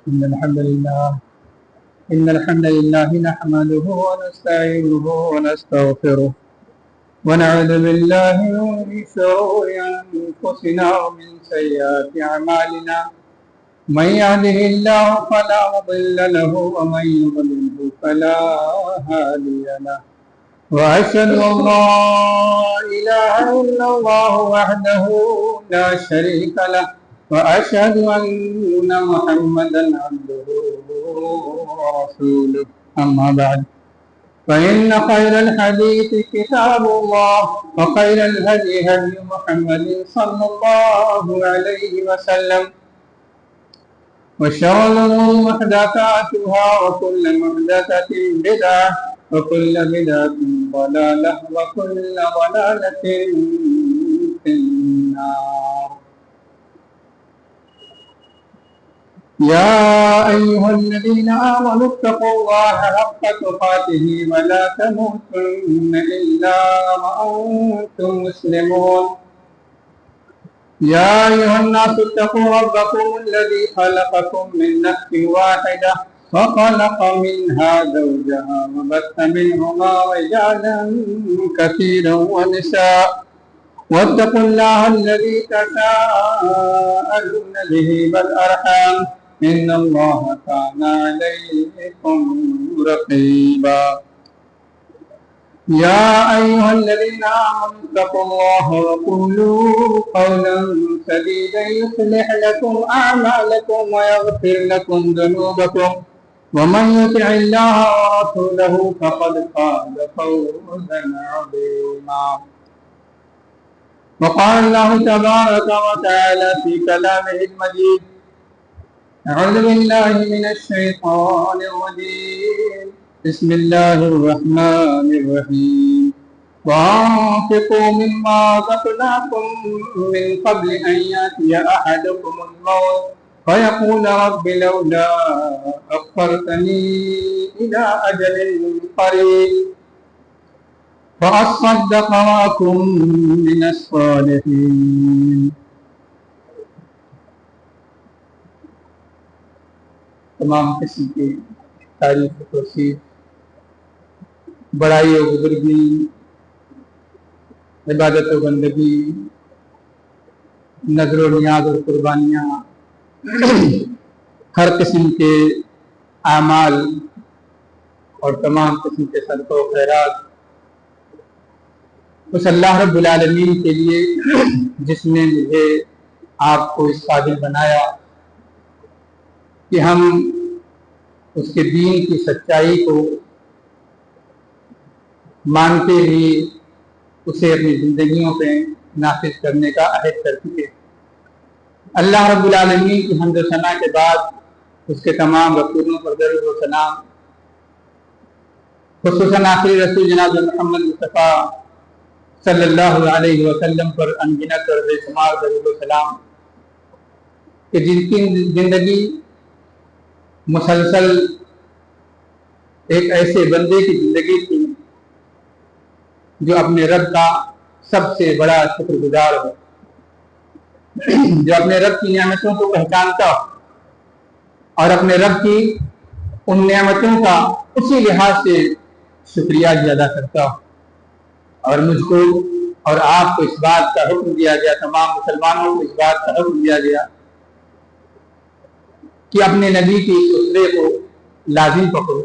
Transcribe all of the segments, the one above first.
إن الحمد لله نحمده ونستعينه ونستغفره ونعوذ بالله من شرور أنفسنا ومن سيئات أعمالنا من يهده الله فلا مضل له ومن يضلله فلا هادي له وأشهد أن لا إله إلا الله وحده لا شريك له وأشهد أن محمدا عبده ورسوله أما بعد فإن خير الحديث كتاب الله وخير الهدي هدي محمد صلى الله عليه وسلم وشر الأمور محدثاتها وكل محدثة بدعة وكل بدعة ضلالة وكل ضلالة في النار. يا أيها الذين آمنوا اتقوا الله حق تقاته ولا تموتن إلا وأنتم مسلمون. يا أيها الناس اتقوا ربكم الذي خلقكم من نفس واحدة وخلق منها زوجها وبث منهما رجالا كثيرا ونساء واتقوا الله الذي تساءلون به والأرحام إن الله كان عليكم رقيبا. يا أيها الذين آمنوا اتقوا الله وقولوا قولا سديدا يصلح لكم أعمالكم ويغفر لكم ذنوبكم ومن يطع الله ورسوله فقد فاز فوزا عظيما. وقال الله تبارك وتعالى في كلامه المجيد: أعوذ بالله من الشيطان الرجيم بسم الله الرحمن الرحيم وأنفقوا مما رزقناكم من قبل أن يأتي أحدكم الموت فيقول رب لولا أخرتني إلى أجل قريب فأصدق وأكن من الصالحين. تمام قسم کی تعریف و توصیف، بڑائی و بزرگی، عبادت و بندگی، نظر و نیاز اور قربانیاں ہر قسم کے اعمال اور تمام قسم کے صدقہ و خیرات اس اللہ رب العالمین کے لیے جس نے مجھے آپ کو اس قابل بنایا کہ ہم اس کے دین کی سچائی کو مانتے ہوئے اسے اپنی زندگیوں پہ نافذ کرنے کا عہد کر چکے۔ اللہ رب العالمین کی حمد و ثنا کے بعد اس کے تمام رسولوں پر درود و سلام، خصوصاً آخری رسول جناب محمد مصطفیٰ صلی اللہ علیہ وسلم پر انگنت اور بے شمار درود و سلام، کہ جن کی زندگی مسلسل ایک ایسے بندے کی زندگی تھی جو اپنے رب کا سب سے بڑا شکر گزار ہو، جو اپنے رب کی نعمتوں کو پہچانتا اور اپنے رب کی ان نعمتوں کا اسی لحاظ سے شکریہ ادا کرتا ہو۔ اور مجھ کو اور آپ کو اس بات کا حکم دیا گیا، تمام مسلمانوں کو اس بات کا حکم دیا گیا کہ اپنے نبی کی اسوے کو لازم پکڑو۔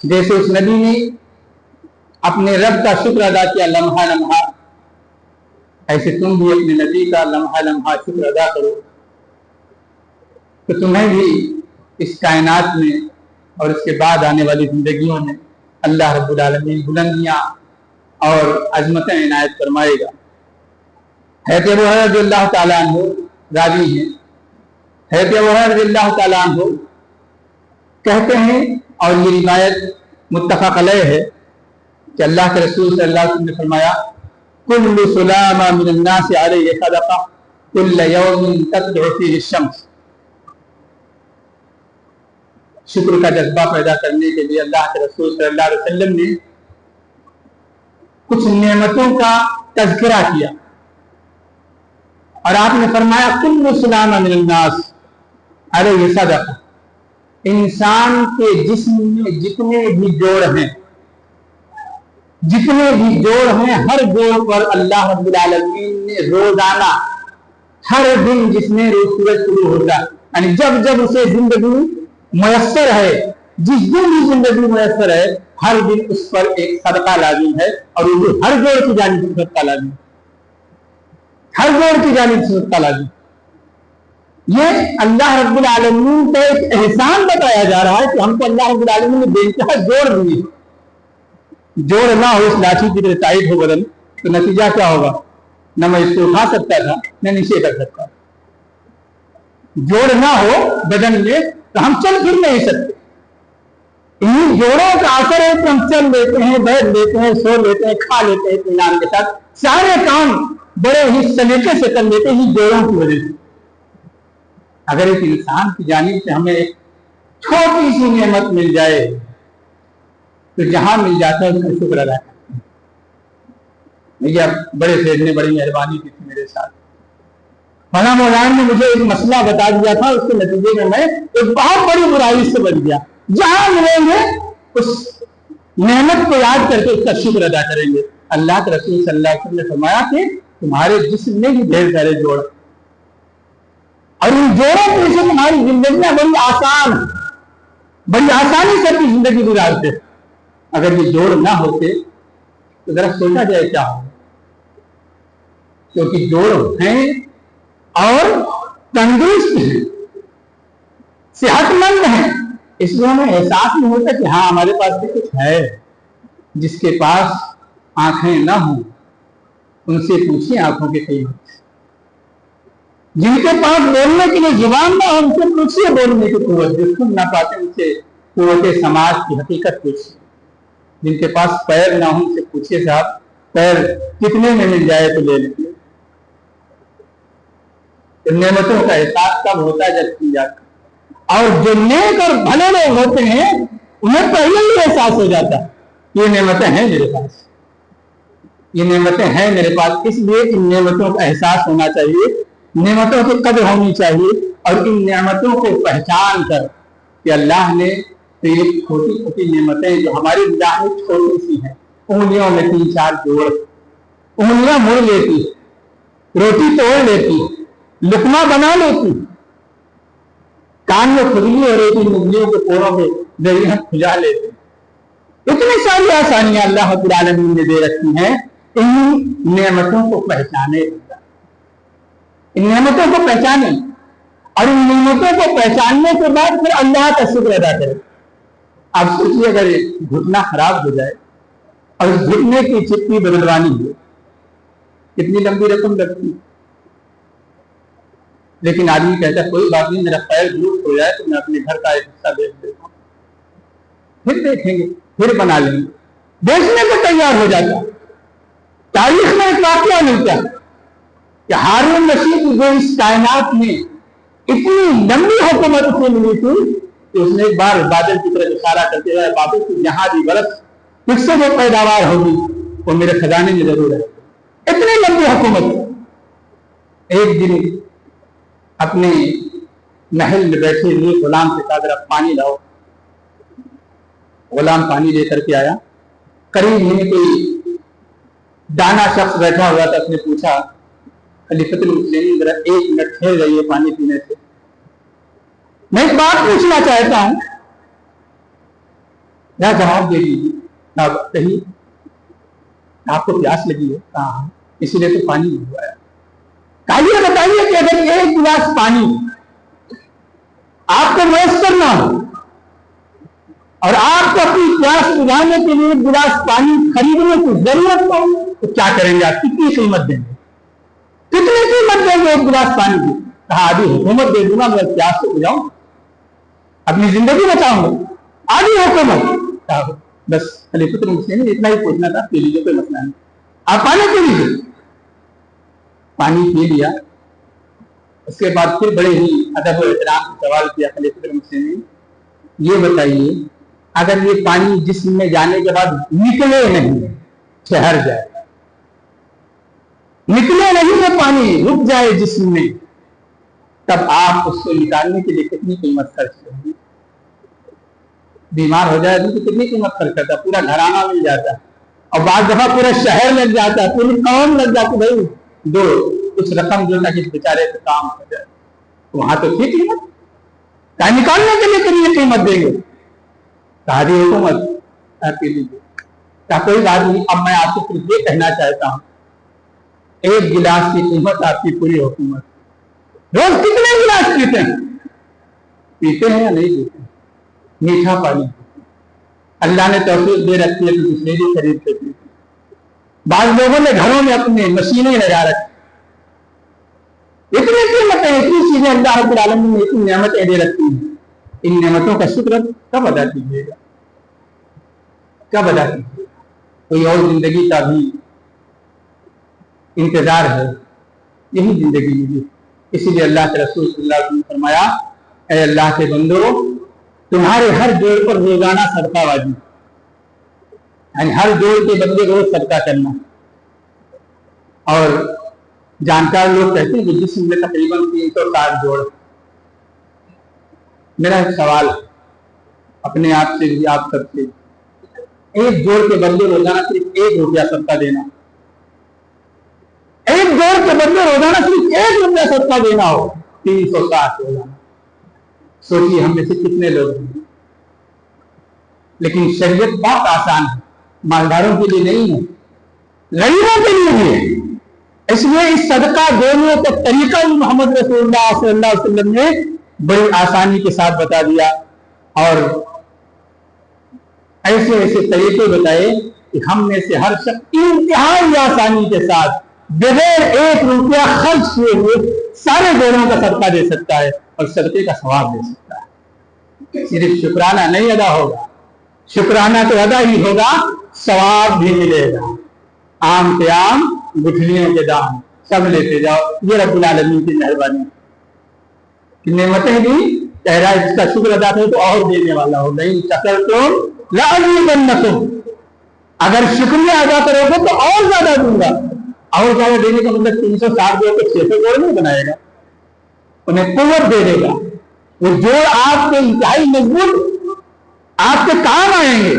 جیسے اس نبی نے اپنے رب کا شکر ادا کیا لمحہ لمحہ، ایسے تم بھی اپنے نبی کا لمحہ لمحہ شکر ادا کرو، تو تمہیں بھی اس کائنات میں اور اس کے بعد آنے والی زندگیوں میں اللہ رب العالمین بلندیاں اور عظمتیں عنایت فرمائے گا۔ حضرت ابو ہریرہ رضی اللہ تعالیٰ عنہ راوی ہیں، حضرت ابو ہریرہ رضی اللہ تعالیٰ عنہ کہتے ہیں، اور یہ روایت متفق علیہ ہے، کہ اللہ کے رسول صلی اللہ علیہ وسلم نے فرمایا کل سلامہ من الناس علیہ صدقہ کل یوم تطلع فیہ الشمس۔ شکر کا جذبہ پیدا کرنے کے لیے اللہ کے رسول صلی اللہ علیہ وسلم نے کچھ نعمتوں کا تذکرہ کیا، اور آپ نے فرمایا کل سلامہ من الناس علیہ صدقہ، انسان کے جسم میں جتنے بھی جوڑ ہیں، جتنے بھی جوڑ ہیں، ہر جوڑ پر اللہ رب العالمین نے روزانہ ہر دن جس میں روز سورج شروع ہوتا ہے، یعنی جب جب اسے زندگی میسر ہے، جس دن بھی زندگی میسر ہے، ہر دن اس پر ایک صدقہ لازم ہے، اور وہ ہر جوڑ کی جانب سے صدقہ لازم، ہر جوڑ کی جانب سے صدقہ لازم۔ یہ اللہ رب العالمین کا ایک احسان بتایا جا رہا ہے کہ ہم کو اللہ رب العالمین نے بے انتہا جوڑ دیے۔ جوڑ نہ ہو، اس لاٹھی کی طرح ٹائٹ ہو بدن، تو نتیجہ کیا ہوگا؟ نہ میں اس کو اٹھا سکتا تھا نہ نیچے کر سکتا۔ جوڑ نہ ہو بدن میں تو ہم چل پھر نہیں سکتے۔ انہیں جوڑوں کا اثر ہے کہ ہم چل لیتے ہیں، بیٹھ لیتے ہیں، سو لیتے ہیں، کھا لیتے ہیں اطمینان کے ساتھ، سارے کام بڑے ہی سلیقے سے کر لیتے ہیں جوڑوں کی وجہ سے۔ اگر ایک انسان کی جانب سے ہمیں ایک چھوٹی سی نعمت مل جائے تو جہاں مل جاتا ہے اس کا شکر ادا کرتے ہیں۔ بھیا بڑے سید نے بڑی مہربانی کی تھی میرے ساتھ، فلاں مولانا نے مجھے ایک مسئلہ بتا دیا تھا، اس کے نتیجے میں ایک بہت بڑی برائی سے بچ گیا۔ جہاں ملیں گے اس نعمت کو یاد کر کے اس کا شکر ادا کریں گے۔ اللہ کے رسول صلی اللہ علیہ وسلم نے فرمایا کہ تمہارے جسم میں بھی ڈھیر سارے جوڑ، اور ان جوڑوں کی سے تمہاری زندگیاں بڑی آسان، بڑی آسانی سے اپنی زندگی گزارتے۔ اگر یہ جوڑ نہ ہوتے تو ذرا سوچا جائے کیا ہو، کیونکہ جوڑ ہیں اور تندرست ہیں، صحت مند ہیں، اس لیے ہمیں احساس نہیں ہوتا کہ ہاں ہمارے پاس بھی کچھ ہے۔ جس کے پاس آنکھیں نہ ہوں ان سے پوچھیں آنکھوں کے قیمت، جن کے پاس بولنے کے لیے زبان نہ ہو ان سے پوچھیے بولنے کی قوت، جو سن نہ پاتے ان سے قوت سماعت کی حقیقت پوچھیے، جن کے پاس پیر نہ ہو ان سے پوچھیے صاحب پیر کتنے میں مل جائے تو لے لیں۔ نعمتوں کا احساس کب ہوتا ہے؟ جب کی جاتا ہے، اور جو نیک اور بھلے لوگ ہوتے ہیں انہیں پہلے ہی احساس ہو جاتا ہے یہ نعمتیں ہیں میرے پاس، یہ نعمتیں ہیں میرے پاس، اس لیے ان نعمتوں کا احساس ہونا چاہیے، نعمتوں کی قدر ہونی چاہیے، اور ان نعمتوں کو پہچان کر کہ اللہ نے یہ چھوٹی چھوٹی نعمتیں جو ہماری نگاہ میں چھوٹی سی ہیں، انگلیوں میں 3-4 جوڑ، انگلیاں مڑ لیتی، روٹی توڑ لیتی، لقمہ بنا لیتی، کان میں کھجلی ہو رہی تھی، مغلیوں کے پوروں کے ذریعے کھجا لیتے. اتنی ساری آسانیاں اللہ رب العالمین نے دے رکھی ہیں. ان نعمتوں کو پہچانے، ان نعمتوں کو پہچانے، اور ان نعمتوں کو پہچاننے کے بعد پھر اللہ کا شکر ادا کرے. آپ سوچیے اگر گھٹنا خراب ہو جائے اور اس گھٹنے کی چپٹی بدلوانی ہو، کتنی لمبی رقم لگتی. لیکن آدمی کہتا ہے کوئی بات نہیں، میرا پیر دور ہو جائے تو میں اپنے گھر کا ایک حصہ بیچ دیتا ہوں، پھر دیکھیں گے، پھر بنا لیں گے. بیچنے کو تیار ہو جاتا. تاریخ میں ایک واقعہ ملتا ہے کہ ہارون رشید جو اس کائنات میں اتنی لمبی حکومت سے ملی تھی کہ اس نے ایک بار بادل کی طرف اشارہ کرتے ہوئے بادل کی جہاں بھی برس پھر سے جو پیداوار ہوگی وہ میرے خزانے میں ضرور ہے. اتنی لمبی حکومت. ایک دن اپنے محل میں بیٹھے ہوئے غلام سے کہا ذرا پانی لاؤ. غلام پانی لے کر کے آیا. قریب میں کوئی دانا شخص بیٹھا ہوا تھا. اس نے پوچھا خلیفۃ المسلمین ذرا ایک منٹ ٹھہر جائیے پانی پینے سے، میں ایک بات پوچھنا چاہتا ہوں. کیا جواب دے دیجیے. کہیے آپ کو پیاس لگی ہے؟ ہاں اسی لیے تو پانی منگوایا. کہیے بتائیے کہ اگر ایک گلاس پانی آپ کو میسر نہ ہو اور آپ کو اپنی پیاس بجھانے کے لیے ایک گلاس پانی خریدنے کی ضرورت ہو تو کیا کریں گے آپ؟ کتنی قیمت دیں گے؟ کتنی قیمت دیں گے ایک گلاس پانی کی؟ کہا آدھی حکومت دے دوں گا، میں پیاس سے بجھاؤں، اپنی زندگی بچاؤں گا. آدھی حکومت. بس خلیفۃ المسلمین اتنا ہی پوچھنا تھا، پی لیجیے کوئی مسئلہ نہیں، آپ پانی پی لیجیے. پانی پی لیا. اس کے بعد پھر بڑے ہی ادب و احترام سے سوال کیا خلیفۃ المسلمین یہ بتائیے اگر یہ پانی جسم میں جانے کے بعد نکلے نہیں، ٹھہر جائے، نکلے نہیں وہ پانی رک جائے جسم میں، تب آپ اس کو نکالنے کے لیے کتنی قیمت خرچ کریں گے؟ بیمار ہو جائے تو کتنی قیمت خرچ کرتا ہے؟ پورا گھرانہ مل جاتا ہے، اور بعض دفعہ پورا شہر لگ جاتا ہے، پوری قوم لگ جاتی. بھائی دو کچھ رقم جو تاکہ بیچارے کو کام ہو جائے. وہاں تو ٹھیک قیمت کیا نکالنے کے لیے کتنی قیمت دیں گے؟ کہا حکومت آپ کے لیجیے. کیا کوئی بات نہیں، اب میں آپ کو صرف یہ کہنا چاہتا ہوں ایک گلاس کی قیمت آپ کی پوری حکومت. روز کتنے گلاس پیتے ہیں؟ پیتے ہیں یا نہیں پیتے ہیں؟ میٹھا پانی اللہ نے توفیق دے رکھی ہے تو دوسرے بھی خرید کے پیتے. بعض لوگوں نے گھروں میں اپنے مشینیں لگا رکھی. اتنی قیمتیں، اتنی چیزیں اللہ رب العالمین نے اتنی نعمتیں دے رکھی ہیں. ان نعمتوں کا شکر کب ادا کیجیے گا؟ کب ادا کیجیے گا؟ کوئی اور زندگی کا بھی انتظار ہے، یہی زندگی ملی. اسی لیے اللہ کے رسول صلی اللہ علیہ وسلم نے فرمایا اے اللہ کے بندو تمہارے ہر جوڑ پر روزانہ صدقہ واجب، یعنی ہر جوڑ کے بندے روز صدقہ کرنا. اور جانکار لوگ کہتے ہیں کہ جسم میں تقریباً 360 جوڑ. میرا ایک سوال اپنے آپ سے بھی آپ سب سے، ایک جوڑ کے بندے روزانہ صرف 1 روپیہ صدقہ دینا، ایک جوڑ کے بندے روزانہ صرف 1 روپیہ صدقہ دینا ہو 360 روزانہ. سوچیے ہم میں سے کتنے لوگ ہیں. لیکن شریعت بہت آسان ہے، مالداروں کے لیے نہیں ہے، غریبوں کے لیے بھی ہے. اس لیے اس صدقہ دینے کا طریقہ بھی محمد رسول اللہ صلی اللہ علیہ وسلم نے بڑی آسانی کے ساتھ بتا دیا، اور ایسے ایسے طریقے بتائے کہ ہم میں سے ہر شخص انتہائی آسانی کے ساتھ بغیر 1 روپیہ خرچ کیے ہوئے سارے جوڑوں کا صدقہ دے سکتا ہے اور صدقے کا ثواب دے سکتا ہے. صرف شکرانہ نہیں ادا ہوگا، شکرانہ تو ادا ہی ہوگا، ثواب بھی ملے گا. آم کے آم گٹھلیوں کے دام سب لیتے جاؤ. یہ رب العالمین کی مہربانی کی نعمتیں دی. کہہ رہا ہے اس کا شکر ادا کرو تو اور دینے والا ہو. نہیں شکرتم لأزیدنکم، اگر شکریہ ادا کرو گے تو اور زیادہ دوں گا. اور زیادہ دینے کا مطلب 360 جوڑ کے 600 جوڑ نہیں بنائے گا، انہیں قوت دے دے گا. وہ جوڑ آپ کے انتہائی مضبوط آپ کے کام آئیں گے.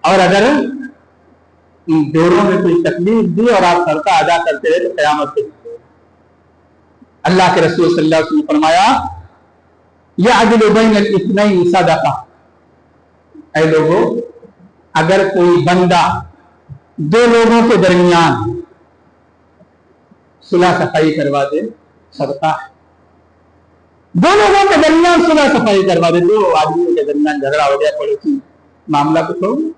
اور اگر ان جوڑوں میں کوئی تکلیف دی اور آپ صدقہ ادا کرتے رہے تو قیامت کے اللہ کے رسول صلی اللہ علیہ وسلم نے فرمایا यअदिलु बैनल इत्नैनि सदका, ऐ लोगों, अगर कोई बंदा दो लोगों के दरमियान सुलह सफाई करवा दे, सदका है। दो लोगों के दरमियान सुलह सफाई करवा दे, दो आदमियों के दरमियान झगड़ा हो गया, पड़ोसी मामला कुछ हो गया,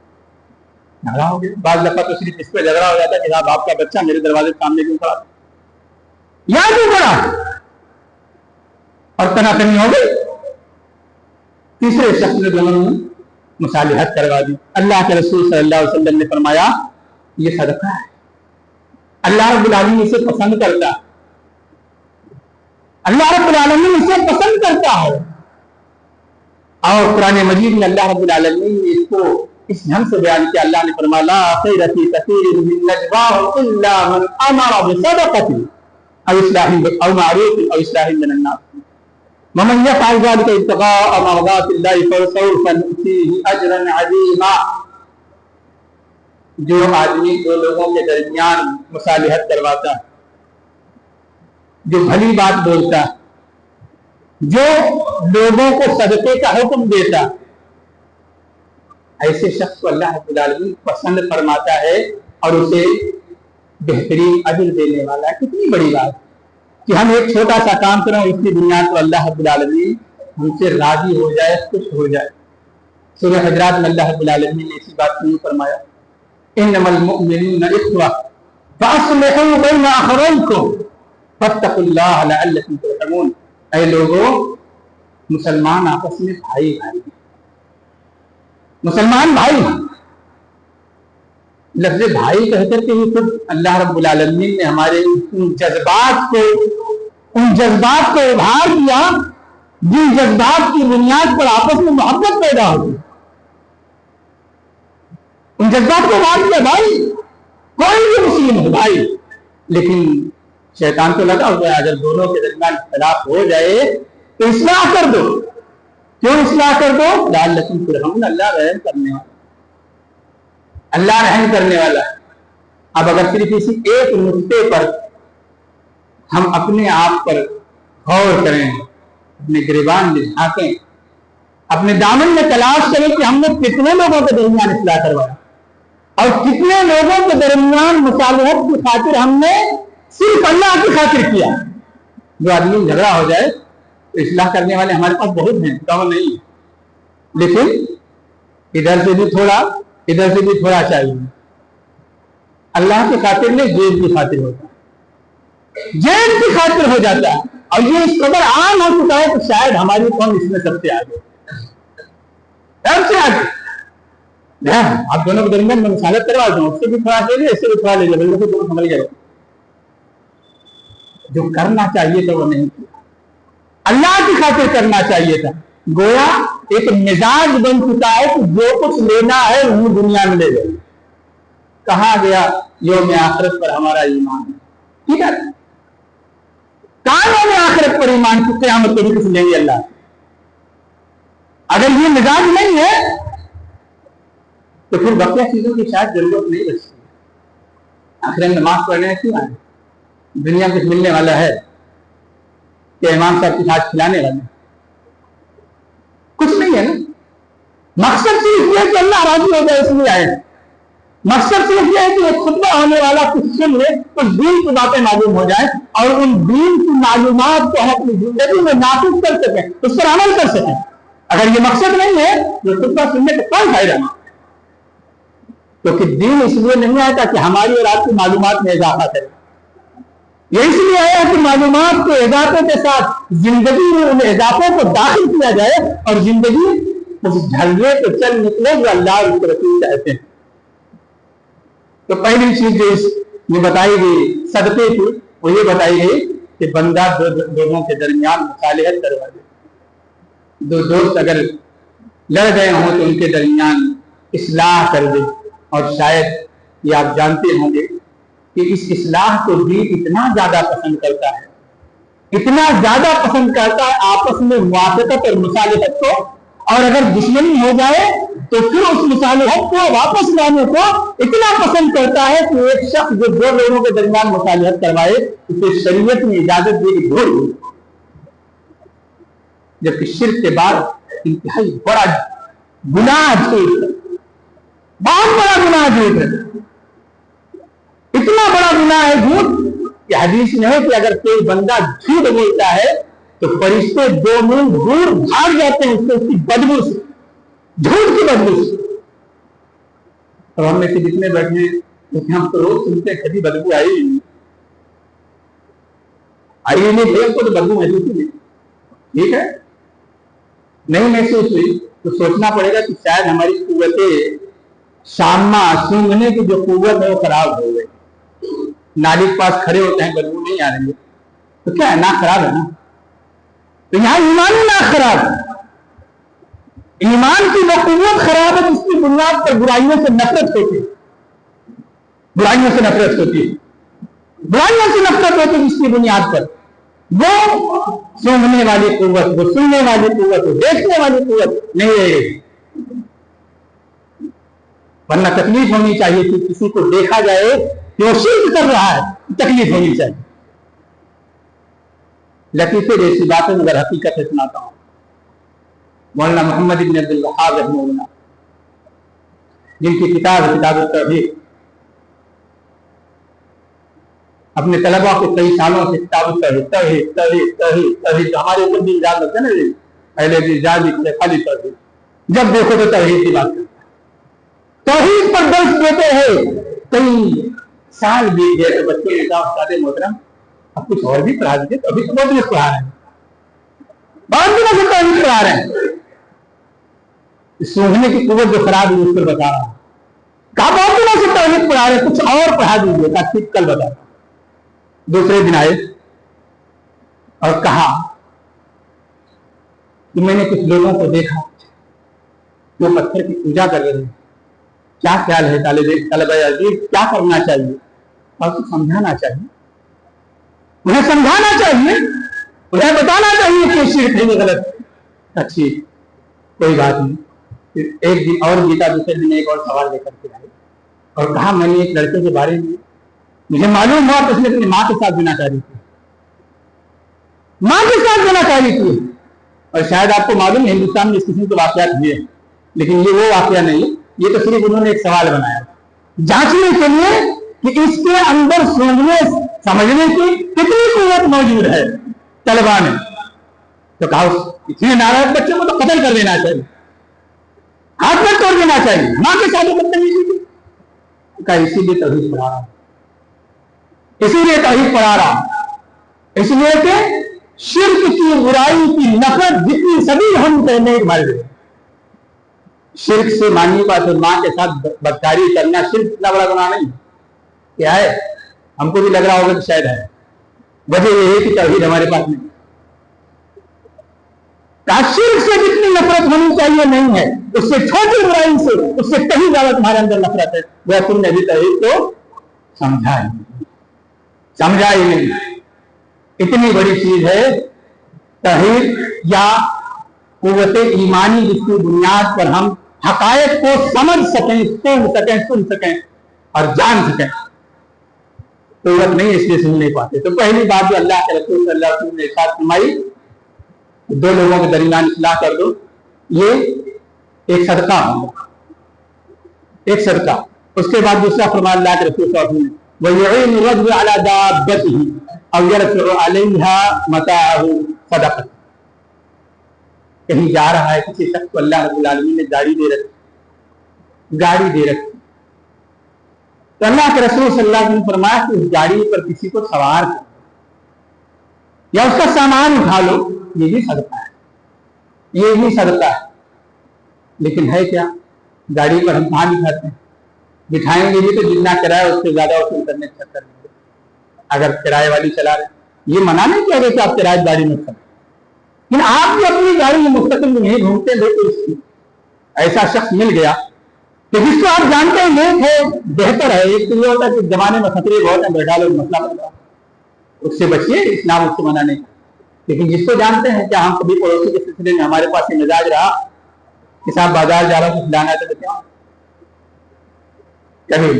झगड़ा हो गया। बाज दफा तो सिर्फ इस पे झगड़ा हो जाता कि साहब आपका बच्चा मेरे दरवाजे के सामने क्यों खड़ा, यहां क्यों खड़ा, और तनातनी हो गई। तीसरे शख्स ने दोनों में मुसालिहत करवा दी। अल्लाह के रसूल सल्लल्लाहु अलैहि वसल्लम ने फरमाया ये सदका है, अल्लाह रब्बुल आलमीन इसे पसंद करता है, अल्लाह रब्बुल आलमीन इसे पसंद करता है। और कुरान मजीद में अल्लाह रब्बुल आलमीन ने इसको इस ढंग से बयान किया। अल्लाह ने फरमाया ला खैर फी कसीरिन मिन नजवाहुम इल्ला मन अमरा बिसदक़तिन अव इस्लाहिन अव मारूफिन अव इस्लाहिन बैनन नास वमन यफ़अल ज़ालिका इब्तिग़ाअ मर्ज़ातिल्लाहि फसौफ़ नु'तीहि अजरन अज़ीमा। जो आदमी दो लोगों के दरमियान मुसालिहत करवाता है, जो भली बात बोलता है, जो लोगों को सदके का हुक्म देता, ऐसे शख्स को अल्लाह रब्बुल आलमीन पसंद फरमाता है और उसे बेहतरीन अजर देने वाला है। कितनी बड़ी बात कि हम एक छोटा सा काम करें, इसकी बुनियाद पर अल्लाह रब्बुल आलमीन हमसे राजी हो जाए, खुश हो जाए। सूरह हुजरात में अल्लाह रब्बुल आलमीन ने इसी बात को फरमाया इन्नमल मुअमिनूना इख्वा फअस्लिहू बैना अखवैकुम फत्तकुल्लाह लअल्लकुम तुरहमून। ऐ लोगों, मुसलमान आपस में भाई भाई, मुसलमान भाई। लफ्ज़ भाई कहकर के ही खुद अल्लाह रब्बुल आलमीन ने हमारे उन जज्बात को उभार दिया जिन जज्बात की बुनियाद पर आपस में मोहब्बत पैदा होगी। उन जज्बात को उभार दिया भाई, कोई भी मुस्लिम हो भाई। लेकिन शैतान तो लगा हुआ है, अगर दोनों के दरमियान इख्तिलाफ हो जाए तो इस्लाह कर दो। क्यों इस्लाह कर दो? लअल्लकुम तुरहमून, अल्लाह रहम करने वाला, अल्लाह रहम करने वाला। अब अगर सिर्फ इसी एक नुक्ते पर हम अपने आप पर गौर करें, अपने गिरबान में झांकें, अपने दामन में तलाश करें कि हमने कितने लोगों के दरमियान इस्लाह करवाया और कितने लोगों के दरमियान मुसालहत की खातिर हमने सिर्फ अल्लाह की खातिर किया। जो आदमी झगड़ा हो जाए तो इस्लाह करने वाले हमारे पास बहुत हैं, कम नहीं, लेकिन इधर से भी थोड़ा चाहिए। अल्लाह की खातिर नहीं, जेब की खातिर होता है, जेब की खातिर हो जाता है। और ये इस कदर आम हो चुका है तो शायद हमारी कौम इसमें सबसे आगे, सबसे आगे। आप दोनों के दरमियान मैं मुसालहत करवा दूं, उससे भी थोड़ा ले लिया, इससे भी थोड़ा ले लिया, बिल्कुल दोनों समझ गए। जो करना चाहिए था वो नहीं किया, अल्लाह की खातिर करना चाहिए था। गोया एक मिजाज बन चुका है कि जो कुछ लेना है वो दुनिया में ले लो। कहा गया यौम आखिरत पर हमारा ईमान है, ठीक है, कहा यौम आखिरत पर ईमान की क़यामत को भी कुछ लेंगे अल्लाह। अगर ये मिजाज नहीं है तो फिर बकिया चीजों की शायद जरूरत नहीं बचती। आखिर में नमाज पढ़ने क्यों आए? दुनिया कुछ मिलने वाला है कि इमाम साहब की साथ खिलाने वाले? कुछ नहीं है ना। मकसद सिर्फ यह कि अल्लाह राजी हो जाए इसलिए आए। मकसद सिर्फ यह है कि एक खुतबा होने वाला कुछ सुन ले, कुछ दीन की बातें मालूम हो जाए और उन दीन की मालूमात को हम अपनी जिंदगी में नाफिज कर सकें, उस पर अमल कर सकें। अगर ये मकसद नहीं है तो खुतबा सुनने का कोई फायदा नहीं। क्योंकि दीन इसलिए नहीं आया कि हमारी और आपकी मालूमात में इजाफा करे, ये इसलिए आया कि मालूमात के इजाफे के साथ जिंदगी में उन इजाफों को दाखिल किया जाए और जिंदगी उस ढलवे पे चल निकले जो अल्लाह और उसके रसूल चाहते हैं। तो पहली चीज जो इसमें बताई गई सदके की, वो ये बताई गई कि बंदा दो लोगों के दरमियान मुसालिहत करवा दे। दो दोस्त अगर लड़ गए हों तो उनके दरमियान इस्लाह कर दे। और शायद ये आप जानते होंगे कि इस इस्लाह को दीन इतना ज्यादा पसंद करता है, इतना ज्यादा पसंद करता है आपस में मुआफ़क़त और मुसालिहत को। और अगर दुश्मनी हो जाए तो फिर उस मुसालिहत को वापस लाने को इतना पसंद करता है कि एक शख्स जो दो लोगों के दरमियान मुसालिहत करवाए उसे शरीयत में इजाजत दी गई। جبکہ شرک کے بعد انتہائی بڑا گناہ جھوٹ ہے، بہت بڑا گناہ جھوٹ ہے، اتنا بڑا گناہ ہے جھوٹ کہ حدیث میں ہے کہ اگر کوئی بندہ جھوٹ بولتا ہے تو فرشتے 2 میل دور بھاگ جاتے ہیں اس کی بدبو سے، جھوٹ کی بدبو سے۔ اور ہم میں سے جتنے بیٹھے ہیں لیکن ہم تو روز سنتے ہیں کبھی بدبو آئی ہی نہیں، آئی ہی نہیں، کو تو بدبو محسوس ہی نہیں، ٹھیک ہے، نہیں محسوس ہوئی تو سوچنا پڑے گا کہ شاید ہماری قوت شامہ سونگھنے کی جو قوت ہے وہ خراب ہو گئی، نالی کے پاس کھڑے ہوتے ہیں بدبو نہیں آ رہی ہے تو کیا ہے، ناک خراب ہے نا، تو یہاں ایمان ہی ناک خراب ہے، ایمان کی وہ قوت خراب ہے جس کی بنیاد پر برائیوں سے نفرت ہوتی ہے، برائیوں سے نفرت ہوتی ہے، برائیوں سے نفرت ہوتی ہے جس کی بنیاد پر وہ سونگھنے والی قوت، وہ سننے والی قوت، وہ دیکھنے والی قوت نہیں رہے گی، ورنہ تکلیف ہونی چاہیے کہ کسی کو دیکھا جائے کہ وہ شرک کر رہا ہے، تکلیف ہونی چاہیے۔ لطیفے جیسی باتیں مگر حقیقت ہے سناتا ہوں۔ مولانا محمد بن عبد الوہاب رحمہ اللہ جن کی کتاب ہے کتاب التوحید، اپنے طلباء کو کئی سالوں سے کتاب التوحید توحید توحید توحید توحید، ہمارے اوپر بھی الزام لگتا ہے نا، اہل حدیث خالی توحید، جب دیکھو تو توحید کی بات کرتے ہیں، توحید پر درس دیتے ہیں، کئی سال بیت گئے تو بچے نے کہا استاد محترم اب کچھ اور بھی پڑھا دیجیے، ابھی تو بہت پڑھا رہے ہیں، بہت دنوں سے توحید پڑھا رہے ہیں، سونگھنے کی قوت جو خراب ہے اس پر بتا رہا ہوں، کہا بہت دنوں سے توحید پڑھا رہے ہیں، کچھ اور پڑھا دیجیے تاکہ کل بتاتا ہوں۔ دوسرے دن آئے اور کہا کہ میں نے کچھ لوگوں کو دیکھا وہ پتھر کی پوجا کر رہے ہیں، کیا خیال ہے طلبہ عزیز، کیا کرنا چاہیے؟ اور اسے سمجھانا چاہیے، انہیں سمجھانا چاہیے، انہیں بتانا چاہیے کہ شرک ہے غلط، اچھی کوئی بات نہیں۔ پھر ایک دن اور گیتا، دوسرے دن ایک اور سوال لے کر کے آئے اور کہا میں نے ایک لڑکے کے بارے میں مجھے معلوم ہوا کہ اس نے اپنی ماں کے ساتھ زنا کاری کی، ماں کے ساتھ زنا کاری کی، اور شاید آپ کو معلوم ہے ہندوستان میں اس قسم کے واقعات ہوئے ہیں، لیکن یہ وہ واقعہ نہیں، یہ تو صرف انہوں نے ایک سوال بنایا جانچنے کے لیے کہ اس کے اندر سوچنے سمجھنے کی کتنی قوت موجود ہے طلبا نے، تو کہا اتنے ناراض بچے کو تو قتل کر دینا چاہیے، ہاتھ میں توڑ دینا چاہیے، ماں کے ساتھ بدتمیزی کی، کہا اسی لیے توحید پڑھا رہا، اسی لیے توحید پڑھا رہا، اس لیے کہ شرک کی برائی کی نفرت جتنی سبھی ہم پہلے مر گئے، شرک سے مانی بات ہے، ماں کے ساتھ بدکاری کرنا شرک اتنا بڑا گناہ نہیں کیا ہے، ہم کو بھی لگ رہا ہوگا کہ شاید ہے، وجہ یہ ہے کہ توحید ہمارے پاس نہیں، شرک سے جتنی نفرت ہونی چاہیے نہیں ہے، اس سے چھوٹی برائی سے اس سے کہیں زیادہ تمہارے اندر نفرت ہے، وہ تم نے بھی توحید کو سمجھا ہی نہیں، اتنی بڑی چیز ہے توحید یا قوت ایمانی جس کی بنیاد پر ہم حقائق کو سمجھ سکیں، سن سکیں اور جان سکیں، قوت نہیں اس لیے سن نہیں پاتے۔ تو پہلی بات جو اللہ کے رسول صلی اللہ علیہ وسلم نے ارشاد فرمائی، 2 لوگوں کے درمیان اصلاح کر دو، یہ ایک صدقہ ہوگا، ایک صدقہ۔ اس کے بعد دوسرا فرمان اللہ کے رسول صلی اللہ علیہ وسلم نے وَيُعِينُ الرَّجُلَ عَلَى دَابَّتِهِ أَوْ يَرْفِعُ عَلَيْهَا مَتَاعَهُ صَدَقَةً، کہیں جا رہا ہے کسی شخص کو اللہ رب العالمین نے گاڑی دے رکھی، تو اللہ کے رسول صلی اللہ علیہ وسلم فرمایا کہ اس گاڑی پر کسی کو سوار کر یا اس کا سامان اٹھا لو، یہ بھی صدقہ ہے، یہ بھی صدقہ ہے، لیکن ہے کیا، گاڑی پر ہم کہاں بٹھاتے ہیں، بٹھائیں گے بھی تو جتنا کرایہ اس سے زیادہ وصول کرنے کا چکر نہیں، اگر کرایہ والی چلا رہے، یہ منع نہیں کیا گیا کہ آپ کرایہ گاڑی میں چلیں، لیکن آپ بھی اپنی گاڑی میں مستقل نہیں گھومتے، لیکن ایسا شخص مل گیا کہ جس کو آپ جانتے ہیں نیک ہے، بہتر ہے، ایک تو یہ ہوتا ہے کہ زمانے میں خطرے بہت ہیں، بیٹھا لو مسئلہ بن رہا، اس سے بچیے، اسلام اس سے منع نہیں، لیکن جس کو جانتے ہیں کیا ہم کبھی پڑوسی کے سلسلے میں ہمارے پاس یہ مزاج رہا کہ صاحب بازار جا رہا ہوں کچھ لانا ہے تو کبھی،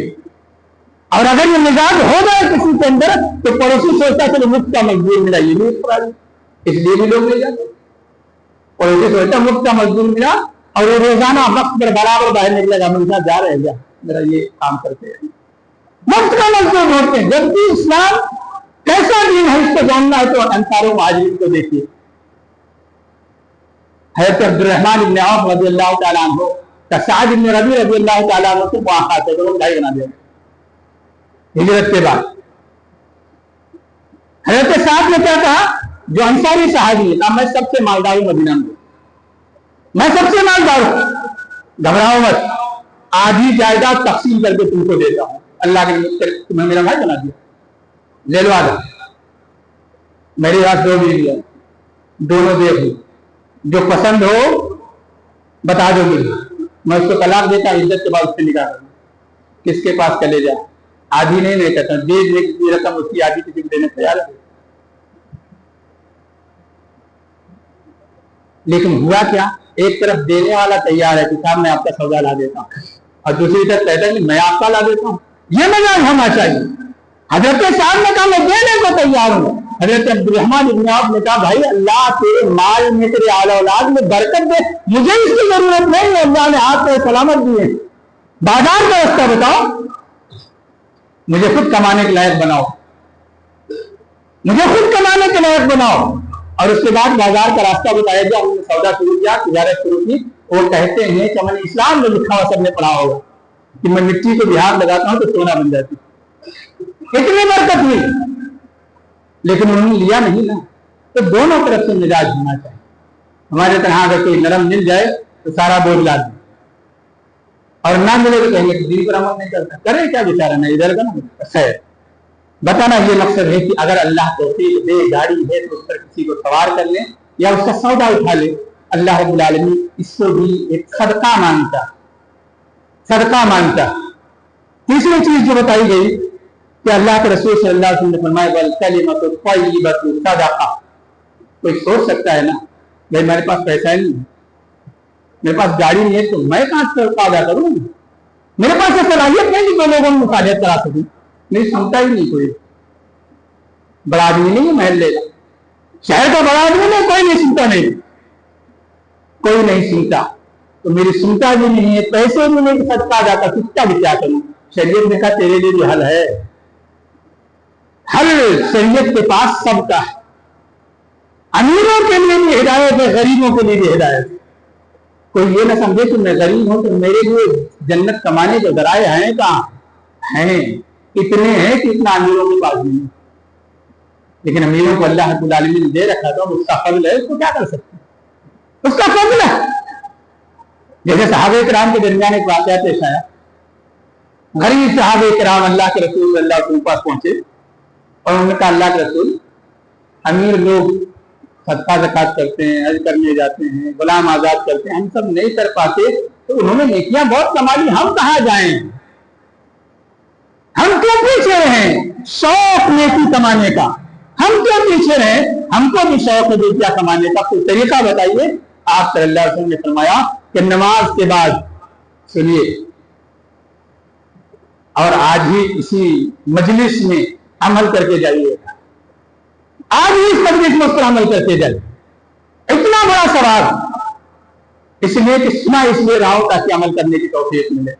اور اگر یہ مزاج ہو جائے کسی کے اندر تو پڑوسی سوچتا ہے چلو مفت کا مجبور ملا، یہ بھی اس لیے بھی لوگ لے جاتے، और उसे सोचता मुफ्त का मजदूर मिला और वो रोजाना वक्त पर बराबर बाहर निकलेगा, मेरे साथ जा रहे हैं, मेरा ये काम करते हैं, मुफ्त का मजदूर ढूंढते हैं। जबकि इस्लाम कैसा दीन है इसको जानना है तो अंसारों मुहाजिरीन को देखिए। हज़रत अब्दुर्रहमान इब्न औफ रज़ियल्लाहु ताला अन्हु का साद इब्न रबी रज़ियल्लाहु ताला अन्हु से मुआखात है, दोनों भाई बना दिए हिजरत के बाद। हज़रत साद ने क्या कहा, जो अंसारी सहाबी है, मैं सबसे मालदार हूं मदीना में, मैं सबसे मालदार हूं, घबराओ मत, आधी जायदाद तकसीम करके तुमको देता हूं, अल्लाह के तुम्हें मेरा भाई बना दिया, ले लो आधा। मेरी पास 2 बीवी है, दोनों देख लो, जो पसंद हो बता दो मुझे, मैं उसको तलाक देता, इज्जत के बाद उससे निकाह करूंगा। किसके पास चले जा, आधी नहीं कहता, दे की रकम उसकी आधी किसी को देने तैयार है। लेकिन हुआ क्या, एक तरफ देने वाला तैयार है कि साहब मैं आपका सौदा ला देता हूं, और दूसरी तरफ कहता है कि मैं आपका ला देता हूं। ये मिजाज होना चाहिए। हजरत साहब ने कहा मैं देने को तैयार हूं। हजरत अब्दुर्रहमान इब्न औफ ने कहा भाई अल्लाह तेरे माल में, तेरे आल औलाद में बरकत दे, मुझे इसकी जरूरत नहीं है, अल्लाह ने हाथ पे सलामत दिए, बाजार का रास्ता बताओ, मुझे खुद कमाने के लायक बनाओ, मुझे खुद कमाने के लायक बनाओ। और उसके बाद बाजार का रास्ता बताया गया, हमने सौदा शुरू किया, तिजारत शुरू की। वो कहते हैं कि मैंने इस्लाम में लिखा हुआ सबने पढ़ा होगा कि मैं मिट्टी को बिहार लगाता हूं तो सोना बन जाती, इतनी बरकत हुई। लेकिन उन्होंने लिया नहीं ना, तो दोनों तरफ से मिजाज होना चाहिए। हमारे तरह अगर कोई नरम मिल जाए तो सारा बोझ ला दे, और ना मिले तो कहेंगे दीन पर अमल नहीं करता, करे क्या बेचारा, नहीं इधर का ना खैर। बताना ये मकसद है कि अगर अल्लाह तौफीक दे, गाड़ी है तो उस पर किसी को सवार कर ले या उसका सौदा उठा ले, अल्लाह रब्बुल आलमीन इसको भी एक सदका मानता, सदका मानता। तीसरी चीज जो बताई गई कि अल्लाह के रसूल सल्लल्लाहु अलैहि वसल्लम ने फरमाया वल कलिमतु तय्यिबतु सदका। कोई सोच सकता है ना, भाई मेरे पास पैसा नहीं है, मेरे पास गाड़ी नहीं है, तो मैं कहां से सौदा करूं, मेरे पास तो सलाहियत नहीं कि मैं लोगों में मुखालियत करा सकूं, नहीं सुनता ही नहीं कोई, बड़ा आदमी नहीं है महल्ले का, शहर का बड़ा आदमी नहीं, कोई नहीं सुनता, नहीं कोई नहीं सुनता, तो मेरी सुनता भी नहीं है, पैसे भी नहीं, सदका जाता, कितना भी क्या करूं। शरीयत ने कहा तेरे लिए भी हल है, हल शरीयत के पास सबका है, अमीरों के लिए भी हिदायत है, गरीबों के लिए भी हिदायत है। कोई ये ना समझे कि मैं गरीब हूं तो मेरे लिए जन्नत कमाने के जराए हैं, कहां हैं, इतने हैं कि इतना अमीरों के पास नहीं, लेकिन अमीरों को अल्लाह रब्बुल आलमीन ने दे रखा था, उसका फजल है, उसको क्या कर सकते हैं, उसका फजल है। जैसे सहाबे किराम के दरमियान एक वाकया पेश आया, गरीब सहाबे किराम अल्लाह के रसूल सल्लल्लाहु अलैहि वसल्लम के पास पहुंचे और उन्होंने कहा अल्लाह के रसूल, अमीर लोग सदका ज़कात करते हैं, हज करने जाते हैं, गुलाम आजाद करते हैं, हम सब नहीं कर पाते, तो उन्होंने नेकियां बहुत कमा ली, हम कहां जाएं, हम क्यों पीछे रहें शौक नेकी कमाने का, हम क्यों पीछे रहें, हमको भी शौक है नेकियां कमाने का, कोई तरीका बताइए। आप सल्लल्लाहु अलैहि वसल्लम ने फरमाया कि नमाज के बाद सुनिए और आज ही इसी मजलिस में अमल करके जाइएगा, आज ही इस मजलिस में उस पर अमल करके जाइए, इतना बड़ा सवाब इसलिए कि सुना इसलिए रहा हूं ताकि अमल करने की तौफीक मिले।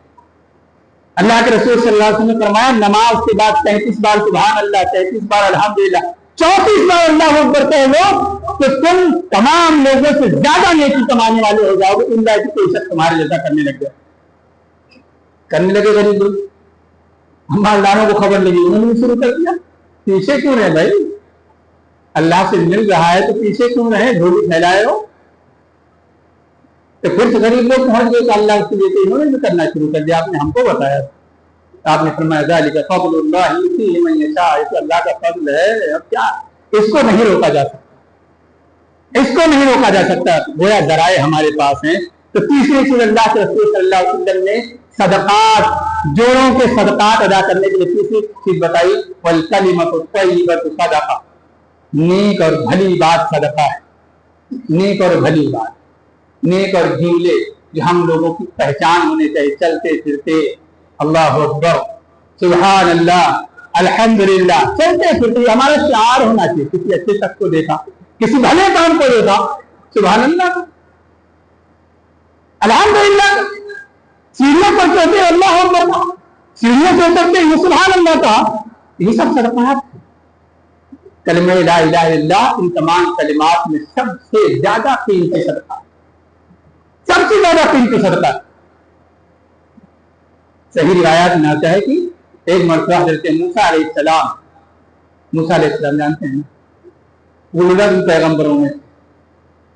अल्लाह के रसूल सल्लल्लाहु अलैहि वसल्लम ने फरमाया नमाज के बाद 33 बार सुभान अल्लाह, 33 बार अल्हम्दुलिल्लाह, 34 बार अल्लाह अकबर कह लो तो तुम तमाम लोगों से ज्यादा नेकी कमाने वाले हो जाओगे। इल्ला कि कोई शख्स तुम्हारे जैसा करने लग गया, करने लगे गरीब लोग, मालदारों को खबर लगी, उन्होंने भी शुरू कर दिया। पीछे क्यों रहे भाई, अल्लाह से मिल रहा है तो पीछे क्यों रहे, झोली फैलाए हो। तो फिर गरीब लोग पहुंच गए, अल्लाह के लिए तो इन्होंने भी करना शुरू कर दिया, आपने हमको बताया, आपने फरमाया ज़ालिका फ़ज़्लुल्लाह युतीहि मन यशा, ये अल्लाह का फजल है। अब क्या, इसको नहीं रोका जा सकता, इसको नहीं रोका जा सकता, गोया ज़राए हमारे पास हैं। तो तीसरी चीज अल्लाह के रसूल सल्लल्लाहु अलैहि वसल्लम ने सदकात, जोड़ों के सदकात अदा करने के लिए तीसरी चीज बताई, वल कलिमतु तय्यिबतु सदका, नेक और भली बात सदका है, नेक और भली बात, नेक और जुमले जो हम लोगों की पहचान होने चाहिए, चलते फिरते अल्लाहु अकबर, सुभान अल्लाह, अल्हम्दुलिल्लाह, चलते फिरते हमारा शिआर होना चाहिए। किसी अच्छे शख्स को देखा, किसी भले काम को देखा सुभान अल्लाह का, अल्हम्दुलिल्लाह का, सीढ़ियों पर चढ़ते अल्लाह अकबर का, सीढ़ियों से उतरते ये सुभान अल्लाह का, ये सब सदक़ात। कलिमा ला इलाहा इल्लल्लाह इन तमाम कलिमात में सबसे ज्यादा कीमती सदका, सबसे ज्यादा कीमती सदका। सही रिवायात में आता है कि एक मरतबा हज़रत मूसा अलैहिस्सलाम जानते हैं, वो भी पैगंबरों में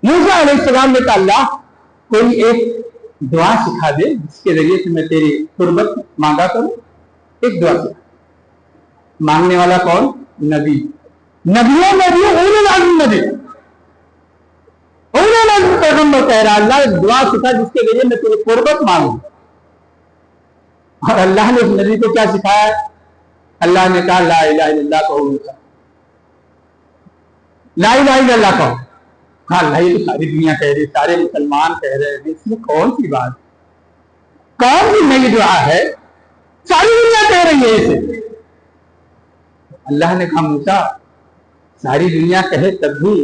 मूसा अलैहिस्सलाम ने कहा अल्लाह कोई एक दुआ सिखा दे जिसके जरिए से मैं तेरी कुर्बत मांगा करूं। एक दुआ सिखा। मांगने वाला कौन? नबी। नबियों में भी उलुल अज़्म नबी, उलुल अज़्म पैगंबर कह रहा अल्लाह एक दुआ सिखा जिसके जरिए मैं तेरी कुर्बत मांगू। और अल्लाह ने उस नबी को क्या सिखाया? अल्लाह ने कहा ला इलाहा इल्लल्लाह कहो, ला इलाहा इल्लल्लाह कहो। हाँ अल्लाह ये तो सारी दुनिया कह रही, सारे मुसलमान कह रहे हैं, इसमें कौन सी बात, कौन सी नई दुआ है, सारी दुनिया कह रही है इसे। अल्लाह ने कहा मूसा सारी दुनिया कहे तब भी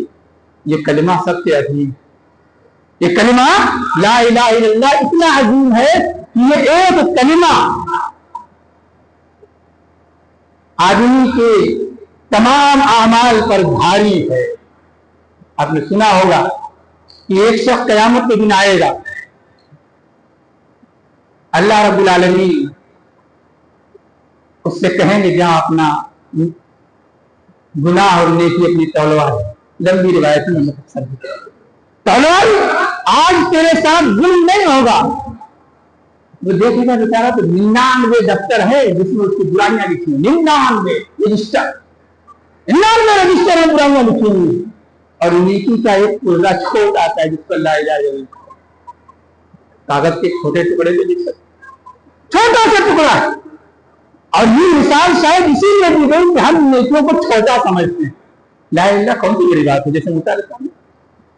ये कलिमा सबसे अजीम, ये कलिमा ला इलाहा इल्लल्लाह इतना अजीम है कि ये एक कलिमा आदमी के तमाम आमाल पर भारी है। आपने सुना होगा कि एक शख्स कयामत के दिन आएगा, अल्लाह रब्बुल आलमीन उससे कहेंगे जहां अपना गुनाह और नेकी अपनी तलवार, लंबी रिवायत में तलवार आज तेरे साथ जुल्म नहीं होगा। वो देखेगा बेचारा तो 99 दफ्तर है जिसमें उसकी बुराइयां लिखी, 99 रजिस्टर, 99 रजिस्टर है बुराइयां लिखी हुई, और नेकी का एक पुर्जा छोटा आता है जिस पर ला इलाहा इल्लल्लाह, कागज के छोटे टुकड़े में लिख सकते, छोटा सा टुकड़ा। और ये मिसाल शायद इसीलिए दी गई कि हम नेकियों को छोटा समझते हैं। ला इलाहा इल्लल्लाह कौन सी बड़ी बात है, जैसे मुसा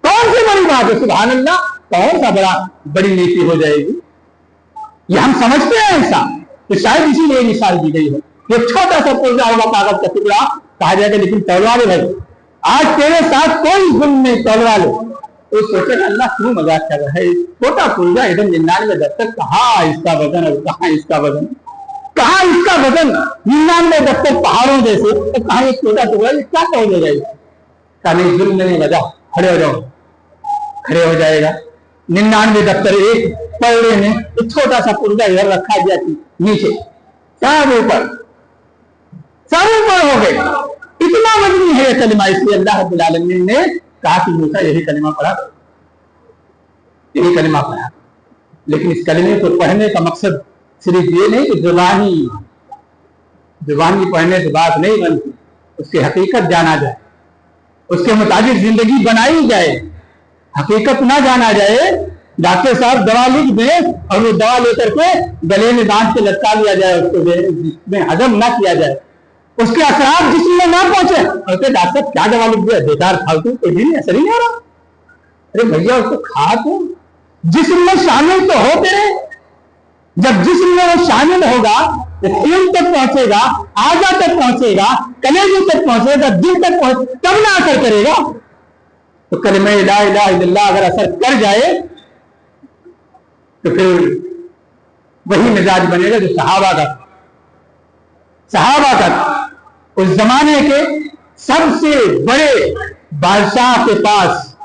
कौन सी बड़ी बात है, सुभान अल्लाह कौन सा बड़ी नेकी हो जाएगी, ये हम समझते हैं ऐसा, तो शायद इसीलिए मिसाल दी गई है। ये छोटा सा पुर्जा होगा कागज का टुकड़ा, कहा जाएगा लेकिन तलवार है भाई, आज तेरे साथ कोई जुल्म नहीं, तलवार है। तो सोचेगा अल्लाह क्यों मजाक कर रहा है, छोटा पुर्जा एकदम 99 दफ्तर, कहाँ इसका वजन और कहाँ इसका वजन, कहाँ इसका वजन 99 दफ्तर पहाड़ों जैसे, तो कहाँ एक छोटा टुकड़ा, क्या हो जाएगा, कहा नहीं जुल्म नहीं वजह, खड़े हो जाओ, खड़े हो जाएगा। 99 दफ्तर एक पलड़े में, एक छोटा सा पुर्जा इधर रखा गया नीचे, सब ऊपर हो गए। इतना वजनी है ये कलिमा, इसलिए अल्लाह रब्बुल आलमीन ने कहा कि मूसा यही कलिमा पढ़ा, यही कलिमा पढ़ा। लेकिन इस कलिमे को पढ़ने का मकसद सिर्फ ये नहीं कि जुबानी पढ़ने से बात नहीं बनती, उसकी हकीकत जाना जाए, उसके मुताबिक जिंदगी बनाई जाए। हकीकत ना जाना जाए, डॉक्टर साहब दवा लिख दें और वो दवा लेकर के गले में बांध के लटका लिया जाए, उसको जिसमें हजम ना किया जाए, उसके असरात जिस्म में ना पहुंचे, और डॉक्टर क्या दवा लिख दिया, बेकार फालतू, कोई भी असर ही नहीं हो रहा। अरे भैया उसको खा तो जिस्म में शामिल तो हो तेरे, जब जिस्म में वो शामिल होगा तो खून तक पहुंचेगा, आजा तक पहुंचेगा, कलेजे तक पहुंचेगा, दिल तक पहुंचे, तब ना असर करेगा। तो कलिमा ला इलाहा इल्लल्लाह अगर असर कर जाए तो फिर वही मिजाज बनेगा जो सहाबा का उस जमाने के सबसे बड़े बादशाह के पास,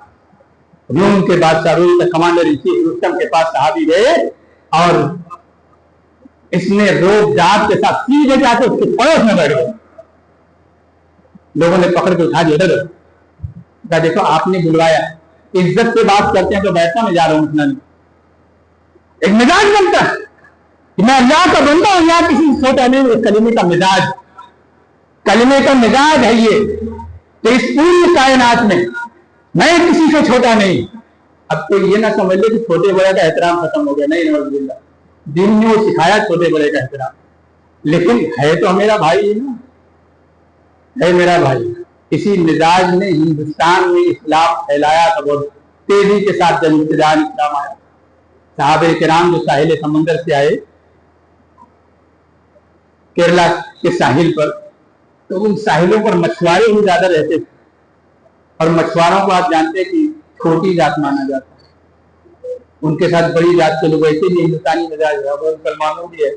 रूम के बादशाह, रूम के कमांडर इन चीफ रुस्तम के पास सहाबी गए और इसने रोक जात के साथ सीधे जाके उसके पड़ोस में बैठ गए। लोगों ने पकड़ के उठा दिया, देखो आपने बुलवाया, इज्जत से बात करते हैं तो बैठा मैं जा रहा हूं, इतना नहीं। एक मिजाज बनता है कि मैं अल्लाह का बंदा हूं, या किसी छोटा नहीं, कलिमे का मिजाज, कलिमे का मिजाज है ये। तो इस पूरी कायनात में मैं किसी से छोटा नहीं। अब तो ये ना समझ ले कि छोटे बड़े का एहतराम खत्म हो गया, नहीं नौजुबिल्लाह, दिन ने वो सिखाया छोटे बड़े का एहतराम, लेकिन है तो मेरा भाई है ना, है मेरा भाई। इसी मिजाज ने हिंदुस्तान में इस्लाम फैलाया था, बहुत तेजी के साथ जब इस्लाम आया। सहाबे किराम जो साहिल समंदर से आए केरला के साहिल पर, तो उन साहिलों पर मछुआरे ही ज्यादा रहते थे, और मछुआरों को आप जानते हैं कि छोटी जात माना जाता है। उनके साथ बड़ी जात के लोग ऐसे भी हिंदुस्तानी मिजाज है, वो मुसलमानों भी है,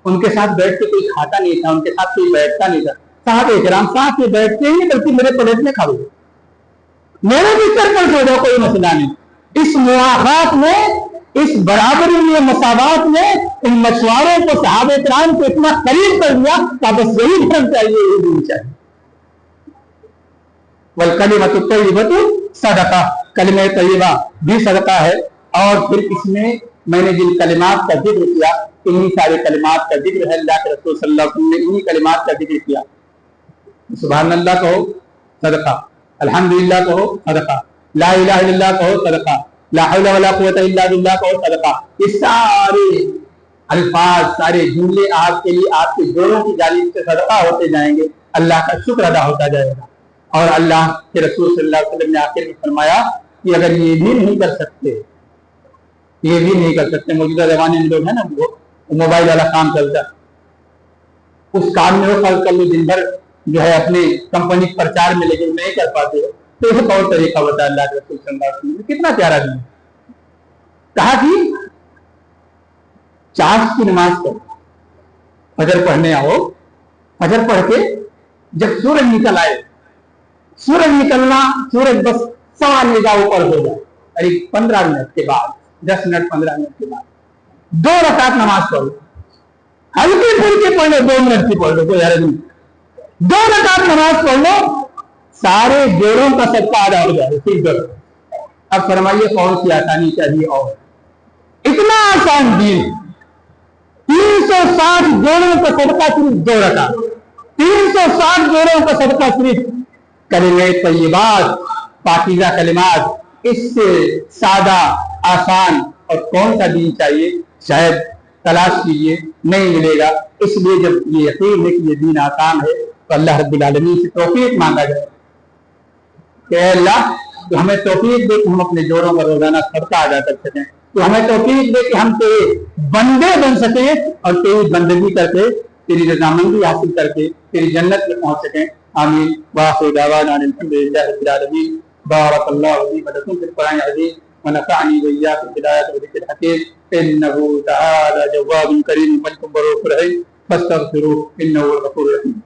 उनके साथ बैठ के कोई खाता नहीं था, उनके साथ कोई बैठता नहीं था। साहब इकराम साथ में बैठते ही बल्कि मेरे प्लेट में खाओ, मेरे भी सर पर सो जाओ, कोई मसला नहीं। इस मुआखात में, इस बराबरी में, मसावात में इन मछुआरों को साहब इकराम को इतना करीब कर दिया कि बस यही धर्म चाहिए, यही दिन चाहिए। वल कलिमतु तय्यबतु सदका, कलिमा तय्यबा भी सदका है। और फिर इसमें मैंने जिन कलिमात का जिक्र किया, इन्हीं सारे कलिमात का जिक्र है। अल्लाह के रसूल सल्लल्लाहु अलैहि वसल्लम ने इन्हीं कलिमात का जिक्र किया। सुभान अल्लाह कहो सदका, अल्हम्दुलिल्लाह कहो सदका, ला इलाहा इल्लल्लाह कहो सदका, ला हौला वला कुव्वता इल्ला बिल्लाह कहो सदका। ये सारे अल्फाज, सारे जुमले आपके लिए, आपके जोड़ों की जानिब से सदका होते जाएंगे, अल्लाह का शुक्र अदा होता जाएगा। और अल्लाह के रसूल सल्लल्लाहु अलैहि वसल्लम ने आखिर में फरमाया कि अगर ये भी नहीं कर सकते, ये भी नहीं कर सकते, मौजूदा जमाने में लोग है ना, वो मोबाइल वाला काम चलता है, उस काम में वो कर लो दिन भर जो है अपने कंपनी के प्रचार में, लेकिन नहीं कर पाते, तो एक और तरीका बता अल्लाह के रसूल सल्लल्लाहु अलैहि वसल्लम, कितना प्यारा दिन। कहा कि चाश की नमाज पढ़ो, फजर पढ़ने आओ, फजर पढ़ के जब सूरज निकल आए, सूरज निकलना, सूरज बस 1.25 निगाह ऊपर हो जाए, करीब 15 मिनट के बाद, 10 मिनट 15 मिनट के बाद 2 रकात नमाज पढ़ो, हल्की फुल्की पढ़ लो, 2 मिनट की पढ़ लो, कोई हर्ज नहीं, 2 रकात नमाज पढ़ लो, सारे जोड़ों का सबका अदा हो जाए, ठीक है। अब फरमाइए कौन सी आसानी चाहिए, और इतना आसान दीन, 360 जोड़ों का सदका सिर्फ 2 रकात, 360 जोड़ों का सदका सिर्फ कलिमे तय्यबात, पाकीज़ा कलिमात, इससे सादा आसान और कौन सा दीन चाहिए, शायद तलाश कीजिए, नहीं मिलेगा। इसलिए जब ये यकीन है कि ये दीन आसान है, तो अल्लाह रब्बुल आलमीन से तौफीक मांगा जाए कि अल्लाह तो हमें तौफीक दे कि हम अपने जोड़ों का रोजाना सदका अदा कर सकें, तो हमें तौफीक दे कि हम तेरे बंदे बन सके और तेरी बंदगी करके, तेरी रज़ामंदी हासिल करके तेरी जन्नत में पहुंच सकें। आमीन। वाखिर दावाना अल्हम्दुलिल्लाहि रब्बिल आलमीन। बारकल्लाहु फ़ी व लकुम फ़िल क़ुरआनिल अज़ीम व नफ़अनी व इय्याकुम बिल आयाति व ज़िक्रिल हकीम। इन्नहु तआला जव्वाबुन करीम मलिकुन रऊफ़ुर रहीम फस्तग़फिरूहु इन्नहु हुवल गफ़ूरुर रहीम।